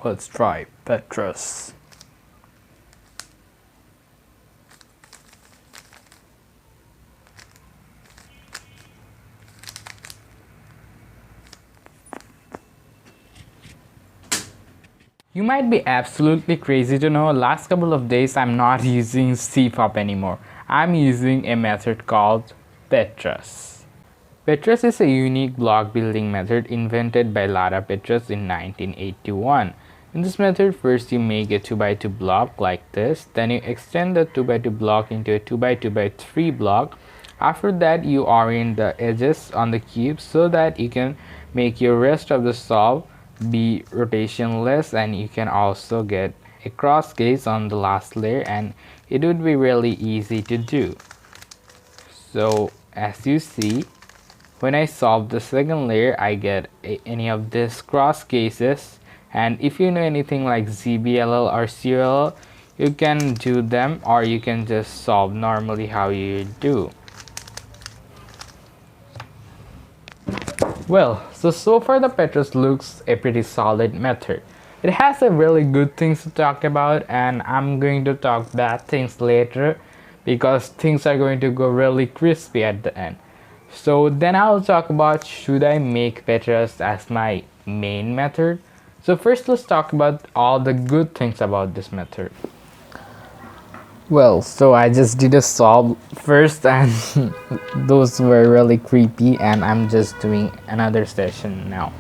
Let's try Petrus. You might be absolutely crazy to know last couple of days I'm not using CFOP anymore. I'm using a method called Petrus. Petrus is a unique block building method invented by Petrus in 1981. In this method, first you make a 2x2 block like this, then you extend the 2x2 block into a 2x2x3 block. After that, you orient the edges on the cube so that you can make your rest of the solve be rotationless, and you can also get a cross case on the last layer, and it would be really easy to do. So as you see, when I solve the second layer, I get any of these cross cases, and if you know anything like ZBLL or CLL, you can do them, or you can just solve normally how you do. Well, so far the Petrus looks a pretty solid method. It has a really good things to talk about, and I'm going to talk bad things later because things are going to go really crispy at the end. So then I'll talk about should I make Petrus as my main method. So first let's talk about all the good things about this method. Well, so I just did a solve first and those were really creepy, and I'm just doing another session now.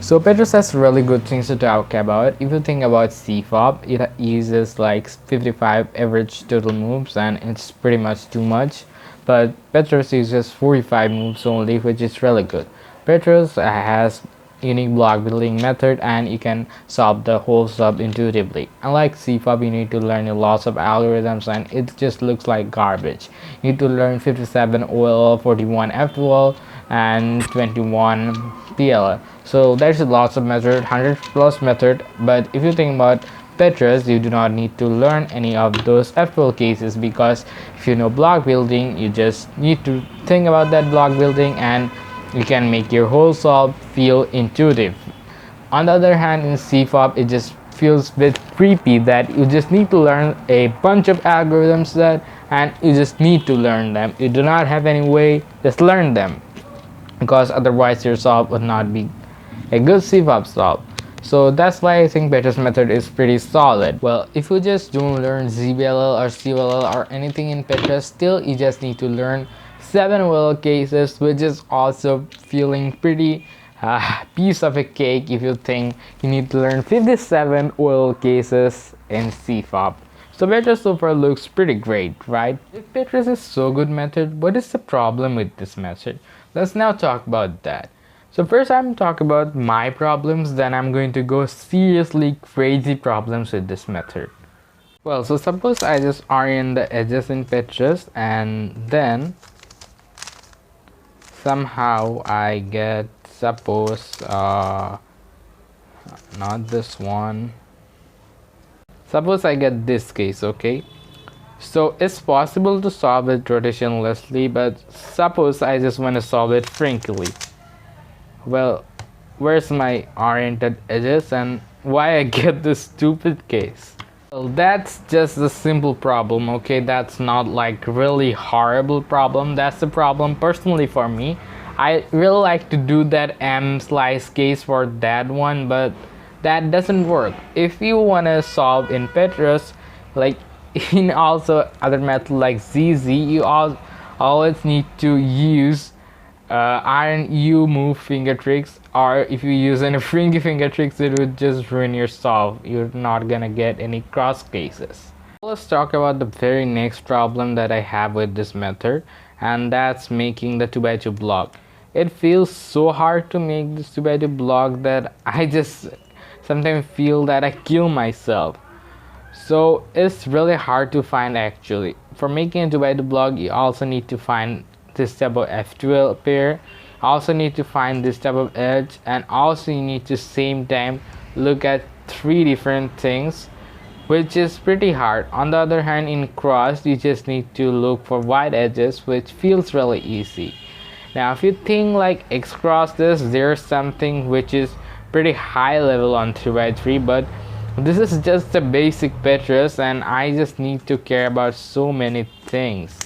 So Petrus has really good things to talk about. If you think about CFOP, it uses like 55 average total moves, and it's pretty much too much. But Petrus uses 45 moves only, which is really good. Petrus has unique block building method, and you can solve the whole sub intuitively. Unlike CFOP, you need to learn lots of algorithms, and it just looks like garbage. You need to learn 57 OLL, 41 FOL, and 21 PLL. So there's lots of method, 100 plus method. But if you think about Petrus, you do not need to learn any of those FOL cases, because if you know block building, you just need to think about that block building, and you can make your whole solve feel intuitive. On the other hand, in CFOP, it just feels a bit creepy that you just need to learn a bunch of algorithms and you just need to learn them. You do not have any way, just learn them, because otherwise your solve would not be a good CFOP solve. So that's why I think Petrus method is pretty solid. Well, if you just don't learn ZBLL or CLL or anything in Petrus, still you just need to learn 7 OLL cases, which is also feeling pretty piece of a cake if you think you need to learn 57 OLL cases in CFOP. So Petrus so far looks pretty great, right? If Petrus is so good method, what is the problem with this method? Let's now talk about that. So first I'm talking about my problems, then I'm going to go seriously crazy problems with this method. Well, so suppose I just orient the edges in Petrus, and then somehow I get, suppose not this one, suppose I get this case, okay? So it's possible to solve it rotationlessly, but suppose I just want to solve it frankly. Well, where's my oriented edges, and why I get this stupid case? Well, that's just a simple problem, okay? That's not like really horrible problem. That's the problem personally for me. I really like to do that M slice case for that one, but that doesn't work. If you want to solve in Petrus, like in also other method like ZZ, you always need to use iron U move finger tricks, or if you use any fringy finger tricks, it would just ruin your solve. You're not gonna get any cross cases. Let's talk about the very next problem that I have with this method, and that's making the 2x2 block. It feels so hard to make this 2x2 block that I just sometimes feel that I kill myself. So it's really hard to find actually. For making a 2x2 block, you also need to find this type of F12 pair, also need to find this type of edge, and also you need to same time look at 3 different things, which is pretty hard. On the other hand, in cross, you just need to look for wide edges, which feels really easy. Now if you think like x cross this, there's something which is pretty high level on 3x3, but this is just the basic Petrus, and I just need to care about so many things,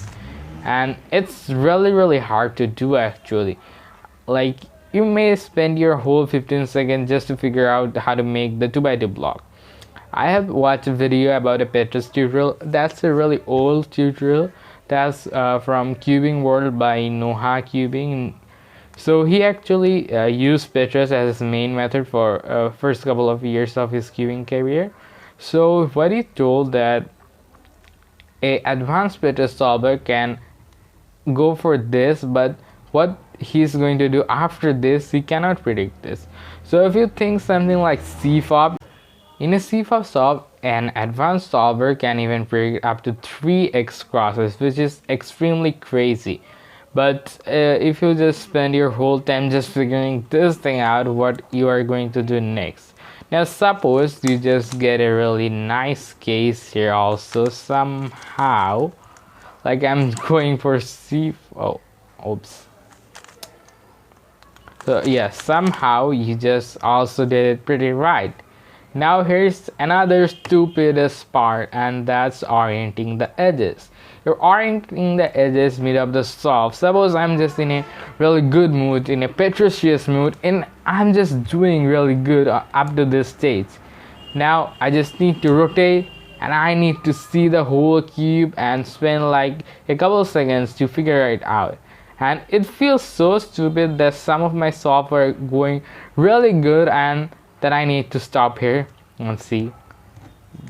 and it's really hard to do actually. Like, you may spend your whole 15 seconds just to figure out how to make the 2x2 block. I have watched a video about a Petrus tutorial. That's a really old tutorial. That's from Cubing World by Noah Cubing. So he actually used Petrus as his main method for first couple of years of his cubing career. So what he told that a advanced Petrus solver can go for this, but what he's going to do after this, he cannot predict this. So if you think something like CFOB, in a CFOB solve, an advanced solver can even predict up to 3x crosses, which is extremely crazy. But if you just spend your whole time just figuring this thing out, what you are going to do next. Now suppose you just get a really nice case here also somehow. Like I'm going for C. Oh, oops. So yeah, somehow you just also did it pretty right. Now here's another stupidest part, and that's orienting the edges. You're orienting the edges mid of the solve. Suppose I'm just in a really good mood, in a Petrus mood, and I'm just doing really good up to this stage. Now I just need to rotate, and I need to see the whole cube and spend like a couple seconds to figure it out. And it feels so stupid that some of my solves are going really good and that I need to stop here and see.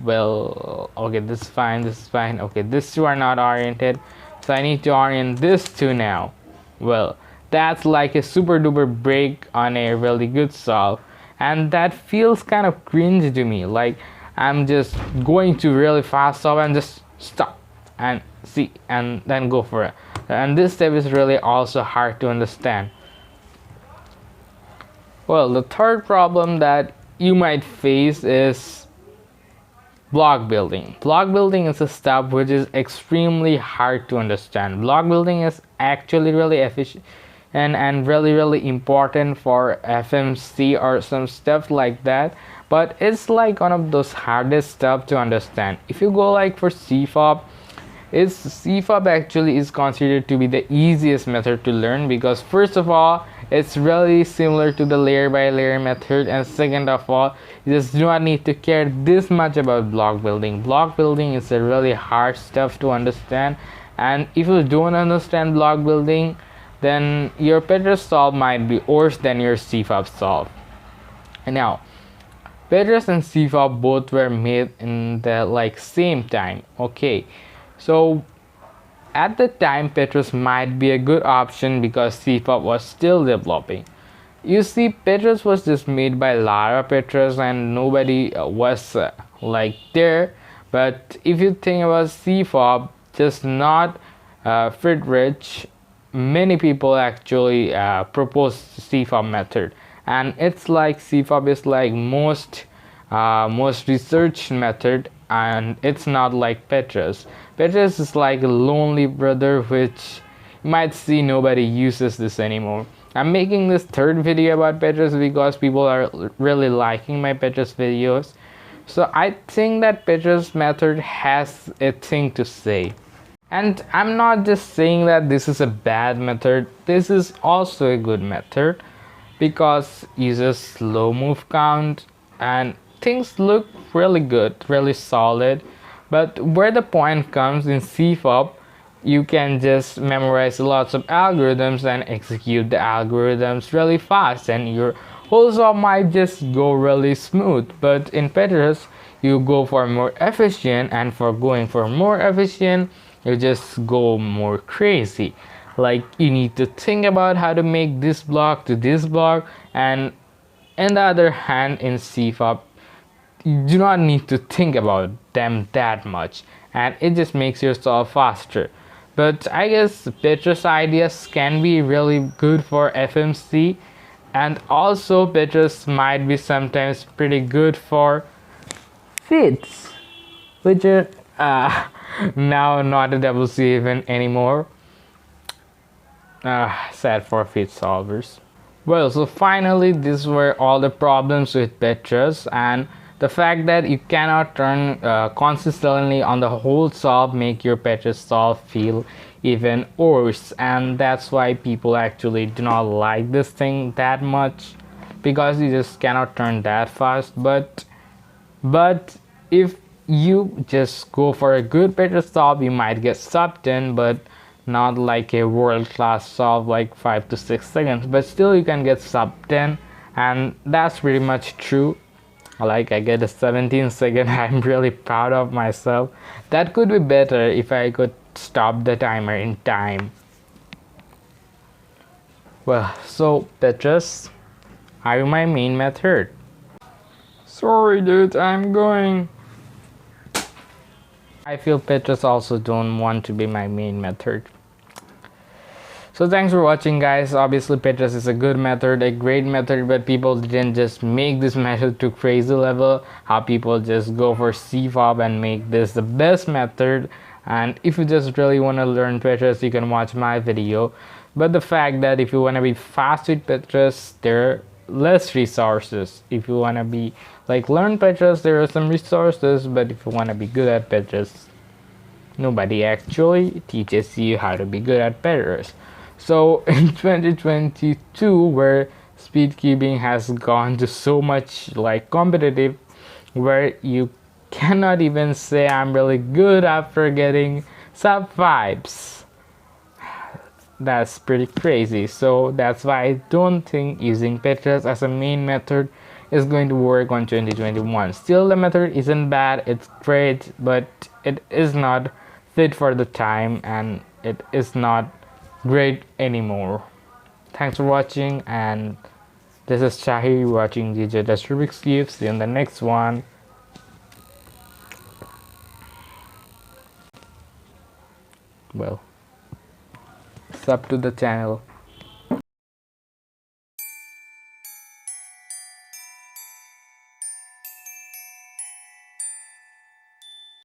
Well, okay, this is fine, this is fine. Okay, these two are not oriented, so I need to orient this two now. Well, that's like a super duper break on a really good solve, and that feels kind of cringe to me. Like I'm just going to really fast solve and just stop and see and then go for it. And this step is really also hard to understand. Well, the third problem that you might face is block building. Block building is a step which is extremely hard to understand. Block building is actually really efficient and really important for FMC or some stuff like that, but it's like one of those hardest stuff to understand. If you go like for CFOB, CFOB actually is considered to be the easiest method to learn, because first of all, it's really similar to the layer by layer method, and second of all, you just do not need to care this much about block building. Block building is a really hard stuff to understand, and if you don't understand block building, then your Petrus solve might be worse than your CFOB solve. And now, Petrus and CFOB both were made in the like same time. Okay. So at the time, Petrus might be a good option because CFOB was still developing. You see, Petrus was just made by Lara Petrus and nobody was like there. But if you think about CFOB, just not Friedrich, many people actually proposed CFOB method, and it's like CFOB is like most researched method, and it's not like Petrus. Petrus is like a lonely brother, which you might see nobody uses this anymore. I'm making this third video about Petrus because people are really liking my Petrus videos. So I think that Petrus method has a thing to say. And I'm not just saying that this is a bad method. This is also a good method because it uses slow move count and things look really good, really solid. But where the point comes in CFOB, you can just memorize lots of algorithms and execute the algorithms really fast, and your whole solve might just go really smooth. But in Petrus, you go for more efficient, and for going for more efficient, you just go more crazy. Like you need to think about how to make this block to this block, and on the other hand, in CFOB, you do not need to think about them that much, and it just makes your solve faster. But I guess Petrus ideas can be really good for FMC, and also Petrus might be sometimes pretty good for fits, which are now not a double C even anymore. Sad for fit solvers. Well, so finally, these were all the problems with Petrus, and the fact that you cannot turn consistently on the whole solve make your Petrus solve feel even worse, and that's why people actually do not like this thing that much, because you just cannot turn that fast. But if you just go for a good Petrus solve, you might get sub 10, but not like a world class solve like 5 to 6 seconds, but still you can get sub 10, and that's pretty much true. Like I get a 17 second. I'm really proud of myself. That could be better if I could stop the timer in time. Well, so Petrus, are you my main method? Sorry dude, I'm going. I feel Petrus also don't want to be my main method. So thanks for watching, guys. Obviously Petrus is a good method, a great method, but people didn't just make this method to crazy level. How people just go for CFOB and make this the best method. And if you just really want to learn Petrus, you can watch my video. But the fact that if you want to be fast with Petrus, there are less resources. If you want to be like learn Petrus, there are some resources, but if you want to be good at Petrus, nobody actually teaches you how to be good at Petrus. So in 2022, where speed cubing has gone to so much like competitive, where you cannot even say I'm really good after getting sub 5s, that's pretty crazy. So that's why I don't think using Petrus as a main method is going to work on 2021. Still, the method isn't bad, it's great, but it is not fit for the time, and it is not great anymore. Thanks for watching, and this is Shahir watching DJ RUBIKS Cube. See you in the next one. Well, sub to the channel.